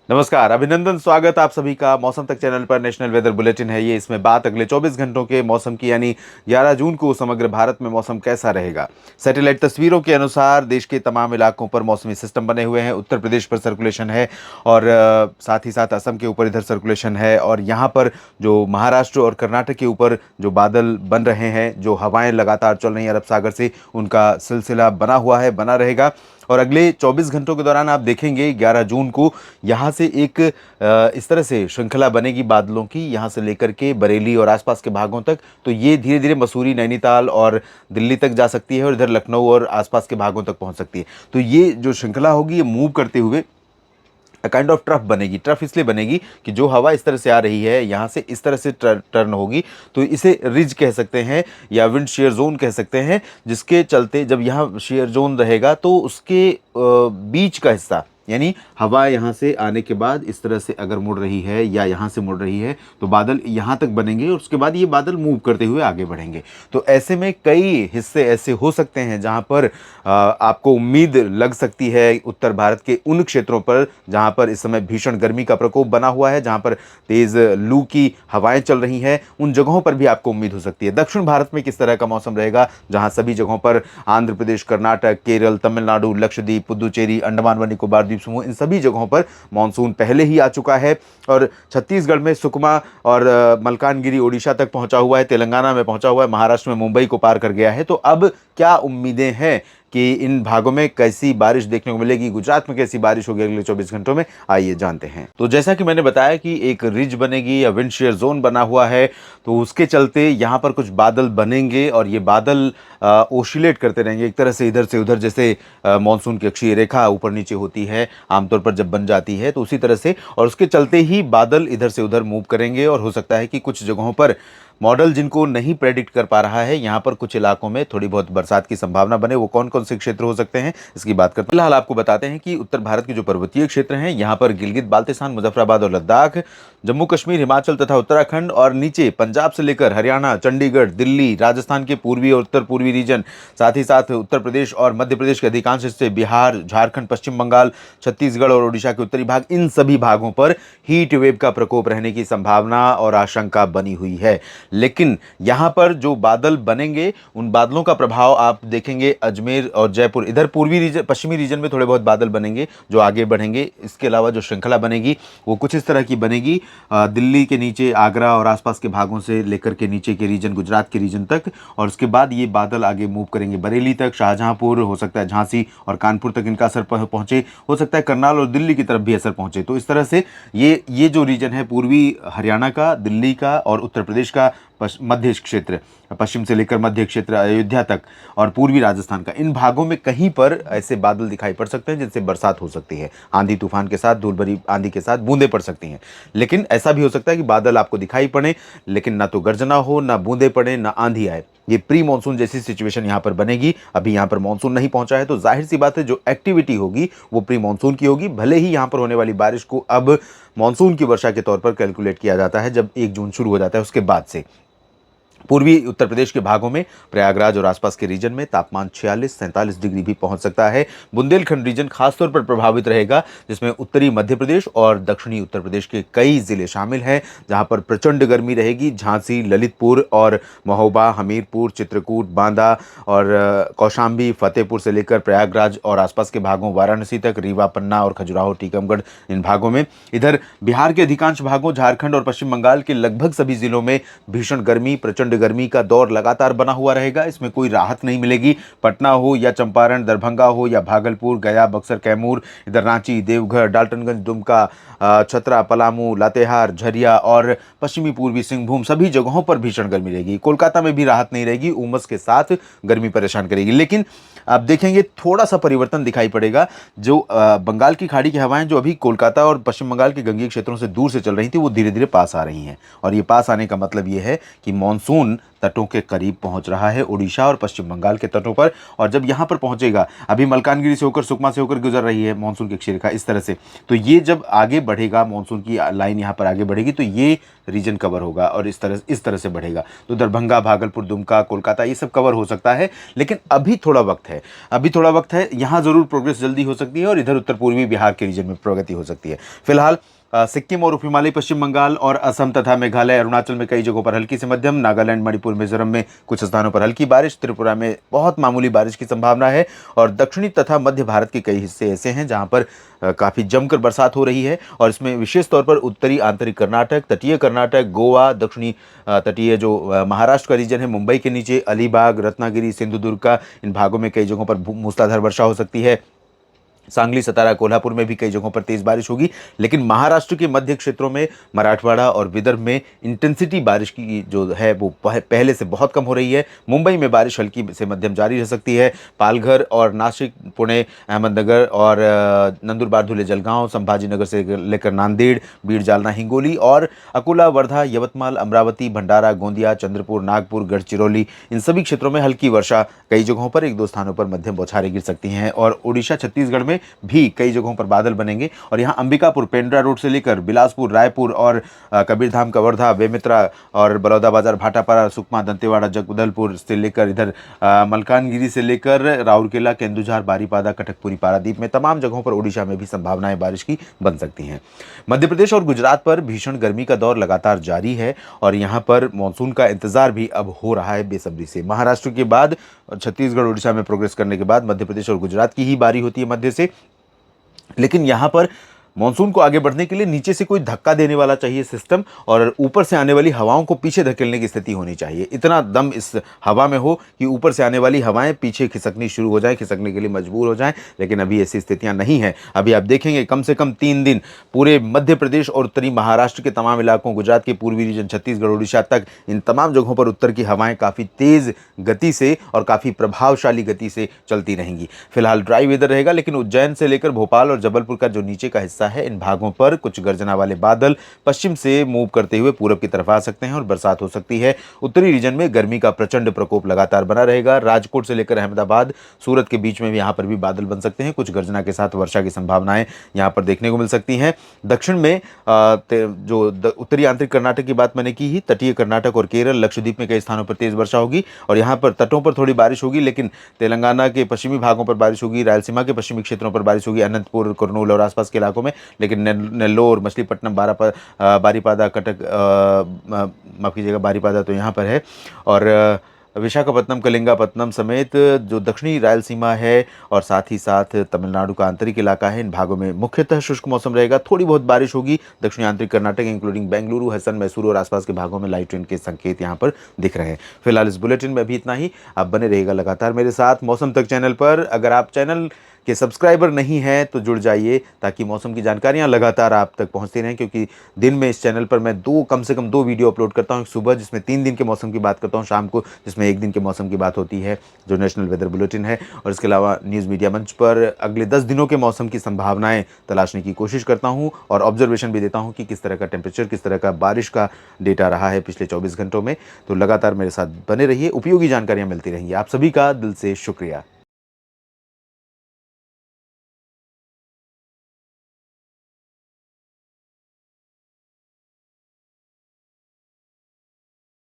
नमस्कार, अभिनंदन, स्वागत आप सभी का मौसम तक चैनल पर। नेशनल वेदर बुलेटिन है ये। इसमें बात अगले 24 घंटों के मौसम की, यानी 11 जून को समग्र भारत में मौसम कैसा रहेगा। सैटेलाइट तस्वीरों के अनुसार देश के तमाम इलाकों पर मौसमी सिस्टम बने हुए हैं। उत्तर प्रदेश पर सर्कुलेशन है और साथ ही साथ असम के ऊपर इधर सर्कुलेशन है, और यहाँ पर जो महाराष्ट्र और कर्नाटक के ऊपर जो बादल बन रहे हैं, जो हवाएं लगातार चल रही हैं अरब सागर से, उनका सिलसिला बना हुआ है, बना रहेगा। और अगले 24 घंटों के दौरान आप देखेंगे 11 जून को यहाँ से एक इस तरह से श्रृंखला बनेगी बादलों की, यहाँ से लेकर के बरेली और आसपास के भागों तक। तो ये धीरे धीरे मसूरी, नैनीताल और दिल्ली तक जा सकती है, और इधर लखनऊ और आसपास के भागों तक पहुँच सकती है। तो ये जो श्रृंखला होगी, ये मूव करते हुए काइंड ऑफ ट्रफ बनेगी। ट्रफ इसलिए बनेगी कि जो हवा इस तरह से आ रही है, यहाँ से इस तरह से टर्न होगी, तो इसे रिज कह सकते हैं या विंड शेयर जोन कह सकते हैं, जिसके चलते जब यहाँ शेयर जोन रहेगा तो उसके बीच का हिस्सा, यानी हवा यहाँ से आने के बाद इस तरह से अगर मुड़ रही है या यहाँ से मुड़ रही है, तो बादल यहाँ तक बनेंगे और उसके बाद ये बादल मूव करते हुए आगे बढ़ेंगे। तो ऐसे में कई हिस्से ऐसे हो सकते हैं जहाँ पर आपको उम्मीद लग सकती है उत्तर भारत के उन क्षेत्रों पर जहाँ पर इस समय भीषण गर्मी का प्रकोप बना हुआ है, जहाँ पर तेज़ लू की हवाएं चल रही हैं, उन जगहों पर भी आपको उम्मीद हो सकती है। दक्षिण भारत में किस तरह का मौसम रहेगा, जहाँ सभी जगहों पर आंध्र प्रदेश, कर्नाटक, केरल, तमिलनाडु, लक्षद्वीप, पुदुचेरी, अंडमान व निकोबार द्वीप समूह, इन सभी जगहों पर मानसून पहले ही आ चुका है। और छत्तीसगढ़ में सुकमा और मलकानगिरी ओडिशा तक पहुंचा हुआ है, तेलंगाना में पहुंचा हुआ है, महाराष्ट्र में मुंबई को पार कर गया है। तो अब क्या उम्मीदें हैं कि इन भागों में कैसी बारिश देखने को मिलेगी, गुजरात में कैसी बारिश होगी अगले 24 घंटों में, आइए जानते हैं। तो जैसा कि मैंने बताया कि एक रिज बनेगी या विंड शेयर जोन बना हुआ है, तो उसके चलते यहाँ पर कुछ बादल बनेंगे और ये बादल ओसिलेट करते रहेंगे एक तरह से इधर से उधर, जैसे मानसून की अक्षीय रेखा ऊपर नीचे होती है आमतौर पर जब बन जाती है, तो उसी तरह से, और उसके चलते ही बादल इधर से उधर मूव करेंगे। और हो सकता है कि कुछ जगहों पर मॉडल जिनको नहीं प्रेडिक्ट कर पा रहा है, यहाँ पर कुछ इलाकों में थोड़ी बहुत बरसात की संभावना बने। वो कौन कौन से क्षेत्र हो सकते हैं, इसकी बात करते हैं। फिलहाल आपको बताते हैं कि उत्तर भारत के जो पर्वतीय क्षेत्र हैं, यहाँ पर गिलगित बाल्टिस्तान, मुजफ्फराबाद और लद्दाख, जम्मू कश्मीर, हिमाचल तथा उत्तराखंड, और नीचे पंजाब से लेकर हरियाणा, चंडीगढ़, दिल्ली, राजस्थान के पूर्वी और उत्तर पूर्वी रीजन, साथ ही साथ उत्तर प्रदेश और मध्य प्रदेश के अधिकांश हिस्से, बिहार, झारखंड, पश्चिम बंगाल, छत्तीसगढ़ और ओडिशा के उत्तरी भाग, इन सभी भागों पर हीट वेव का प्रकोप रहने की संभावना और आशंका बनी हुई है। लेकिन यहां पर जो बादल बनेंगे, उन बादलों का प्रभाव आप देखेंगे अजमेर और जयपुर, इधर पूर्वी रीजन, पश्चिमी रीजन में थोड़े बहुत बादल बनेंगे जो आगे बढ़ेंगे। इसके अलावा जो श्रृंखला बनेगी वो कुछ इस तरह की बनेगी, दिल्ली के नीचे आगरा और आसपास के भागों से लेकर के नीचे के रीजन, गुजरात के रीजन तक, और उसके बाद ये बादल आगे मूव करेंगे बरेली तक, शाहजहांपुर, हो सकता है झांसी और कानपुर तक इनका असर पहुंचे, हो सकता है करनाल और दिल्ली की तरफ भी असर पहुंचे। तो इस तरह से ये जो रीजन है पूर्वी हरियाणा का, दिल्ली का और उत्तर प्रदेश का मध्य क्षेत्र, पश्चिम से लेकर मध्य क्षेत्र अयोध्या तक, और पूर्वी राजस्थान का, इन भागों में कहीं पर ऐसे बादल दिखाई पड़ सकते हैं जिनसे बरसात हो सकती है। आंधी तूफान के साथ, धूल भरी आंधी के साथ बूंदें पड़ सकती हैं। लेकिन ऐसा भी हो सकता है कि बादल आपको दिखाई पड़े, लेकिन ना तो गर्जना हो, ना बूंदें पड़े, ना आंधी आए। ये प्री मानसून जैसी सिचुएशन यहाँ पर बनेगी। अभी यहाँ पर मानसून नहीं पहुंचा है, तो जाहिर सी बात है जो एक्टिविटी होगी वो प्री मानसून की होगी। भले ही यहाँ पर होने वाली बारिश को अब मानसून की वर्षा के तौर पर कैलकुलेट किया जाता है जब 1 जून शुरू हो जाता है उसके बाद से। पूर्वी उत्तर प्रदेश के भागों में, प्रयागराज और आसपास के रीजन में तापमान 46-47 डिग्री भी पहुंच सकता है। बुंदेलखंड रीजन खासतौर पर प्रभावित रहेगा, जिसमें उत्तरी मध्य प्रदेश और दक्षिणी उत्तर प्रदेश के कई जिले शामिल हैं, जहां पर प्रचंड गर्मी रहेगी। झांसी, ललितपुर और महोबा, हमीरपुर, चित्रकूट, बांदा और कौशाम्बी, फतेहपुर से लेकर प्रयागराज और आसपास के भागों, वाराणसी तक, रीवा, पन्ना और खजुराहो, टीकमगढ़, इन भागों में। इधर बिहार के अधिकांश भागों, झारखंड और पश्चिम बंगाल के लगभग सभी जिलों में भीषण गर्मी, प्रचंड गर्मी का दौर लगातार बना हुआ रहेगा। इसमें कोई राहत नहीं मिलेगी। पटना हो या चंपारण, दरभंगा हो या भागलपुर, गया, बक्सर, कैमूर, इधर रांची, देवघर, डाल्टनगंज, दुमका, छतरा, पलामू, लातेहार, झरिया और पश्चिमी पूर्वी सिंहभूम, सभी जगहों पर भीषण गर्मी रहेगी। कोलकाता में भी राहत नहीं रहेगी, उमस के साथ गर्मी परेशान करेगी। लेकिन आप देखेंगे थोड़ा सा परिवर्तन दिखाई पड़ेगा। जो बंगाल की खाड़ी की हवाएं जो अभी कोलकाता और पश्चिम बंगाल के गंगीय क्षेत्रों से दूर से चल रही थी, वो धीरे धीरे पास आ रही हैं। और ये पास आने का मतलब ये है कि मानसून जोन तटों के करीब पहुंच रहा है, उड़ीसा और पश्चिम बंगाल के तटों पर। और जब यहाँ पर पहुंचेगा, अभी मलकानगिरी से होकर सुकमा से होकर गुजर रही है मानसून की अक्षरेखा इस तरह से, तो ये जब आगे बढ़ेगा, मानसून की लाइन यहाँ पर आगे बढ़ेगी, तो ये रीजन कवर होगा और इस तरह से बढ़ेगा। तो दरभंगा, भागलपुर, दुमका, कोलकाता, ये सब कवर हो सकता है। लेकिन अभी थोड़ा वक्त है, यहाँ ज़रूर प्रोग्रेस जल्दी हो सकती है और इधर उत्तर पूर्वी बिहार के रीजन में प्रगति हो सकती है। फिलहाल सिक्किम और उपहिमालयी पश्चिम बंगाल और असम तथा मेघालय, अरुणाचल में कई जगहों पर हल्की से मध्यम, नागालैंड, मणिपुर, मिजोरम में कुछ स्थानों पर हल्की बारिश, त्रिपुरा में बहुत मामूली बारिश की संभावना है। और दक्षिणी तथा मध्य भारत के कई हिस्से ऐसे हैं जहां पर काफ़ी जमकर बरसात हो रही है। और इसमें विशेष तौर पर उत्तरी आंतरिक कर्नाटक, तटीय कर्नाटक, गोवा, दक्षिणी तटीय जो महाराष्ट्र का रीजन है, मुंबई के नीचे अलीबाग, रत्नागिरी, सिंधुदुर्ग का इन भागों में कई जगहों पर मूसलाधार वर्षा हो सकती है। सांगली, सतारा, कोल्हापुर में भी कई जगहों पर तेज बारिश होगी। लेकिन महाराष्ट्र के मध्य क्षेत्रों में, मराठवाड़ा और विदर्भ में इंटेंसिटी बारिश की जो है वो पहले से बहुत कम हो रही है। मुंबई में बारिश हल्की से मध्यम जारी रह सकती है। पालघर और नासिक, पुणे, अहमदनगर और नंदुरबार, धुले, जलगांव, संभाजीनगर से लेकर नांदेड़, बीड़, जालना, हिंगोली और अकोला, वर्धा, यवतमाल, अमरावती, भंडारा, गोंदिया, चंद्रपुर, नागपुर, गढ़चिरौली, इन सभी क्षेत्रों में हल्की वर्षा, कई जगहों पर एक दो स्थानों पर मध्यम बौछारें गिर सकती हैं। और ओडिशा, छत्तीसगढ़ में भी कई जगहों पर बादल बनेंगे। और यहाँ अंबिकापुर, पेंड्रा रोड से लेकर बिलासपुर, रायपुर और कबीरधाम, कवर्धा, बेमित्रा और बलौदा बाजार, भाटापारा, सुकमा, दंतेवाड़ा, जगदलपुर से लेकर इधर मलकानगिरी से लेकर राउरकेला, केंदुझार, बारीपादा, कटकपुरी, पारादीप में तमाम जगहों पर ओडिशा में भी संभावनाएं बारिश की बन सकती हैं। मध्य प्रदेश और गुजरात पर भीषण गर्मी का दौर लगातार जारी है और यहाँ पर मानसून का इंतजार भी अब हो रहा है बेसब्री से। महाराष्ट्र के बाद, छत्तीसगढ़, उड़ीसा में प्रोग्रेस करने के बाद मध्य प्रदेश और गुजरात की ही बारी होती है मध्य से। लेकिन यहाँ पर मानसून को आगे बढ़ने के लिए नीचे से कोई धक्का देने वाला चाहिए सिस्टम, और ऊपर से आने वाली हवाओं को पीछे धकेलने की स्थिति होनी चाहिए। इतना दम इस हवा में हो कि ऊपर से आने वाली हवाएं पीछे खिसकनी शुरू हो जाएं, खिसकने के लिए मजबूर हो जाएं। लेकिन अभी ऐसी स्थितियां नहीं हैं। अभी आप देखेंगे कम से कम 3 दिन पूरे मध्य प्रदेश और उत्तरी महाराष्ट्र के तमाम इलाकों, गुजरात के पूर्वी रीजन, छत्तीसगढ़, उड़ीसा तक, इन तमाम जगहों पर उत्तर की हवाएं काफ़ी तेज़ गति से और काफ़ी प्रभावशाली गति से चलती रहेंगी। फिलहाल ड्राई वेदर रहेगा, लेकिन उज्जैन से लेकर भोपाल और जबलपुर का जो नीचे का हिस्सा है, इन भागों पर कुछ गर्जना वाले बादल पश्चिम से मूव करते हुए पूरब की तरफ आ सकते हैं और बरसात हो सकती है। उत्तरी रीजन में गर्मी का प्रचंड प्रकोप लगातार बना रहेगा। राजकोट से लेकर अहमदाबाद, सूरत के बीच में भी यहाँ पर भी बादल बन सकते हैं। कुछ गर्जना के साथ वर्षा की संभावनाएं यहाँ पर देखने को मिल सकती हैं। दक्षिण में जो उत्तरी आंतरिक कर्नाटक की बात मैंने की ही, तटीय कर्नाटक और केरल, लक्षद्वीप में कई स्थानों पर तेज वर्षा होगी और यहाँ पर तटों पर थोड़ी बारिश होगी। लेकिन तेलंगाना के पश्चिमी भागों पर बारिश होगी, रायलसीमा के पश्चिमी क्षेत्रों पर बारिश होगी, अनंतपुर, कुर्नूल और आसपास के इलाकों में। लेकिन नेल्लोर, मछलीपट्टनम, बारीपादा, कटक, माफ कीजिएगा, बारीपादा तो यहाँ पर है, और विशाखापत्तनम, कलिंगापत्तनम समेत जो दक्षिणी रायलसीमा है और साथ ही साथ तमिलनाडु का आंतरिक इलाका है, इन भागों में मुख्यतः शुष्क मौसम रहेगा। थोड़ी बहुत बारिश होगी। दक्षिणी आंतरिक कर्नाटक इंक्लूडिंग बेंगलुरु, हसन, मैसूर और आसपास के भागों में लाइट रेन के संकेत यहाँ पर दिख रहे हैं। फिलहाल इस बुलेटिन में अभी इतना ही। आप बने रहिएगा लगातार मेरे साथ मौसम तक चैनल पर। अगर आप चैनल के सब्सक्राइबर नहीं हैं तो जुड़ जाइए, ताकि मौसम की जानकारियां लगातार आप तक पहुंचती रहें। क्योंकि दिन में इस चैनल पर मैं कम से कम 2 वीडियो अपलोड करता हूं। सुबह जिसमें 3 दिन के मौसम की बात करता हूं, शाम को जिसमें 1 दिन के मौसम की बात होती है, जो नेशनल वेदर बुलेटिन है। और इसके अलावा न्यूज़ मीडिया मंच पर अगले 10 दिनों के मौसम की संभावनाएं तलाशने की कोशिश करता हूँ और ऑब्जर्वेशन भी देता हूँ कि किस तरह का टेम्परेचर, किस तरह का बारिश का डेटा रहा है पिछले 24 घंटों में। तो लगातार मेरे साथ बने रहिए, उपयोगी जानकारियाँ मिलती रहेंगी। आप सभी का दिल से शुक्रिया।